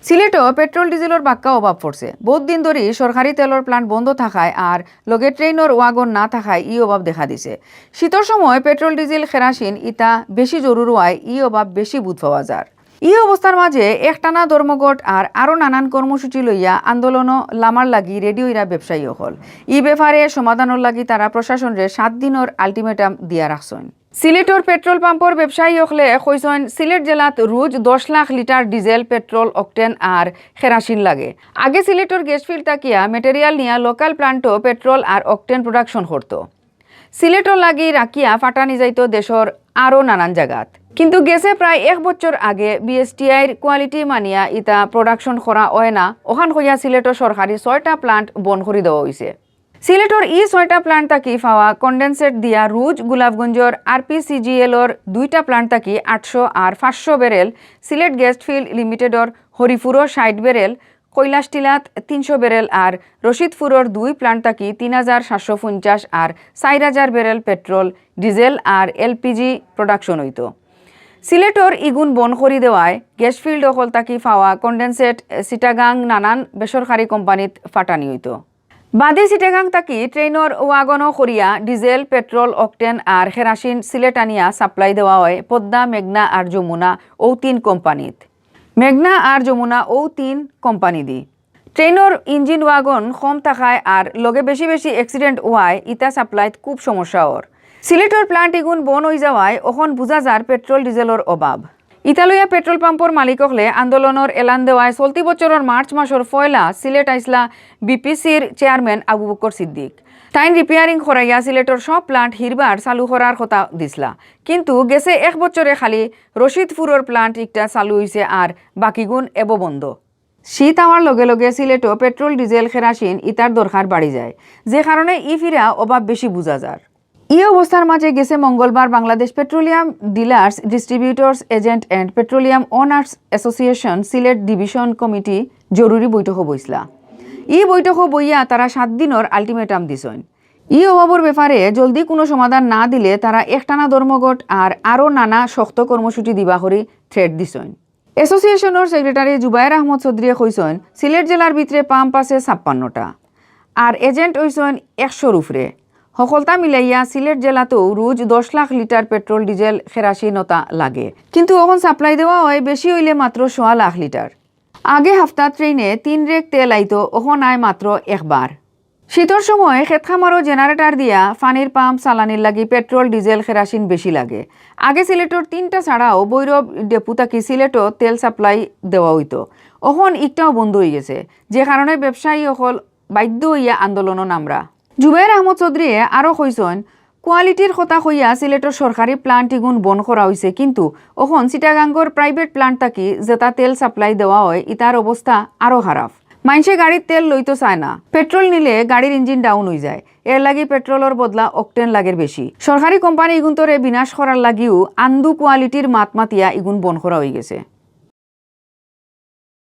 সিলেটও petrol ডিজেলের বাক্কা অভাব পড়ছে। বহুত দিন ধরে সরকারি তেলের প্লান্ট বন্ধ থাকায় আর লগে ট্রেনের ওয়াগন না থাকায় ই অভাব দেখা দিছে। শীতের সময় পেট্রোল ডিজেল কেরাসিন ইটা বেশি জরুরি হয়, ই অভাব বেশি বুধ পাওয়া যায়। ই অবস্থার মাঝে একটানা ধর্মঘট আর আরও নানান কর্মসূচি লইয়া আন্দোলনও লামার লাগি রেডিও ইরা ব্যবসায়ী হল। ই ব্যাপারে সমাধানের লাগি তারা প্রশাসনের 7 দিনের আলটিমেটাম দিয়া রাখছেন। সিলেটর পেট্রোল পাম্পর ব্যবসায়ী হলে কইসেন সিলেট জেলাত রোজ 10 lakh litre diesel, petrol, octane আর কেরাসিন লাগে। আগে সিলেটর গ্যাস ফিল্ড তাকিয়া মেটেরিয়াল নিয়া লোকাল প্লান্টও পেট্রোল আর অকটেন প্রোডাকশন করত। সিলেটর লাগি রাখিয়া ফাটানি যাইতো দেশর আরও নানান জায়গাত। কিন্তু গেছে প্রায় 1 বছর আগে বিএসটিআইর কোয়ালিটি মানিয়া ইটা প্রোডাকশন করা হয় না। ওখান হইয়া সিলেটর সরকারি 6টা প্লান্ট বন্ধ করে দেওয়া হয়েছে। সিলেটর 6টা প্লান্ট থাকি পাওয়া কন্ডেনসেট দিয়া রুজ, গোলাপগঞ্জর আরপিসিজিএলর 2টা প্লান্ট থাকি 800 আর 500 ব্যারেল, সিলেট গ্যাস ফিল্ড লিমিটেডর হরিপুরও 60 ব্যারেল, কৈলাসটিলাত 300 ব্যারেল আর রশিদপুরর 2 প্লান্ট থাকি 3750 আর 4000 ব্যারেল পেট্রোল, ডিজেল আর এলপিজি প্রোডাকশন হইত। সিলেটর ইগুন বন করে দেওয়ায় গ্যাস ফিল্ড অকল থাকি পাওয়া কন্ডেনসেট চিটাগাং নানান বেসরকারি কোম্পানিত ফাটানি হইত। বাদে চিটাগাং থাকি ট্রেনের ওয়াগনও করিয়া ডিজেল, পেট্রোল, অকটেন আর কেরাসিন সিলেট আনিয়া সাপ্লাই দেওয়া হয় পদ্মা, মেঘনা আর যমুনা ও 3 কোম্পানিত। মেঘনা আর যমুনা ও 3 কোম্পানি দি। ট্রেনের ইঞ্জিন ওয়াগন কম থাকায় আর লগে বেশি বেশি অ্যাক্সিডেন্ট হওয়ায় ইটা সাপ্লাইত খুব সমস্যা ওর। সিলেটর প্লান্ট ইগুন বন হয়ে যাওয়ায় ওখন বুঝা যার পেট্রোল ডিজেলের অভাব। ইতালিয়া পেট্রোল পাম্পর মালিক হলে আন্দোলনের এলান দেওয়ায় চলতি বছরের মার্চ মাসের 1 সিলেট আইসলা বিপিসির চেয়ারম্যান আবু বকর সিদ্দিক। টাইন রিপেয়ারিং করাইয়া সিলেটর সব প্লান্ট হিরবার চালু করার কথা দিসলা। কিন্তু গেছে 1 বছরে খালি রশিদপুরের প্লান্ট একটা চালু হয়েছে আর বাকিগুণ এব বন্ধ। শীত আওয়ার লগে লগে সিলেটও পেট্রোল, ডিজেল, কেরাসিন ইতার দরকার বাড়ি যায়, যে কারণে ফিরা অভাব বেশি বুঝা যায়। এই অবস্থার মাঝে গেছে মঙ্গলবার Bangladesh petroleum dealers, distributors, agent and petroleum owners association Sylhet division committee জরুরি বৈঠক বইসলা। এই বৈঠক বইয়া তারা 7 দিনের আলটিমেটাম দিছেন। এই অভাবের ব্যাপারে জলদি কোনো সমাধান না দিলে তারা একটানা ধর্মঘট আর আরও নানা শক্ত কর্মসূচি দিবা করে থ্রেট দিছেন। অ্যাসোসিয়েশনের সেক্রেটারি জুবায়ের আহমদ চৌধুরীয়ে কইছেন সিলেট জেলার ভিতরে পাম্প আছে 56টা আর এজেন্ট হইছেন 100-র উপরে। সকলতা মিলাইয়া সিলেট জেলাতেও রোজ 10 লাখ লিটার পেট্রোল, ডিজেল, কেরাসিনতা লাগে। কিন্তু এখন সাপ্লাই দেওয়া হয় বেশি হইলে মাত্র 1.5 লাখ লিটার। আগে হাফতা ট্রেনে 3 রেক তেল আইতো, ওখন আয় মাত্র একবার। শীতের সময় খেতখামারও জেনারেটর দিয়া পানির পাম্প চালানির লাগি পেট্রোল, ডিজেল, কেরাসিন বেশি লাগে। আগে সিলেটর 3টা ছাড়াও বৈরব ডেপু থাকি সিলেটও তেল সাপ্লাই দেওয়া হইতো, ওখন ইকটাও বন্ধ হয়ে গেছে, যে কারণে ব্যবসায়ী অকল বাধ্য হইয়া আন্দোলন নামরা। জুবায়ের আহমদ চৌধুরীয়ে আরও কইছেন কোয়ালিটির কথা কইয়া সিলেটর সরকারি প্লান্ট ইগুন বন করা হয়েছে, কিন্তু ওখন চিটাগাঙ্গর প্রাইভেট প্লান্ট থাকি যেটা তেল সাপ্লাই দেওয়া হয় ইতার অবস্থা আরও খারাপ। মানুষে গাড়ির তেল লইতো চায় না, পেট্রোল নিলে গাড়ির ইঞ্জিন ডাউন হয়ে যায়, এর লাগি পেট্রোলের বদলা অকটেন লাগের বেশি। সরকারি কোম্পানি ইগুন তোরে বিনাশ করার লাগিও আন্দু কোয়ালিটির মাত মাতিয়া ইগুন বন করা হয়ে গেছে।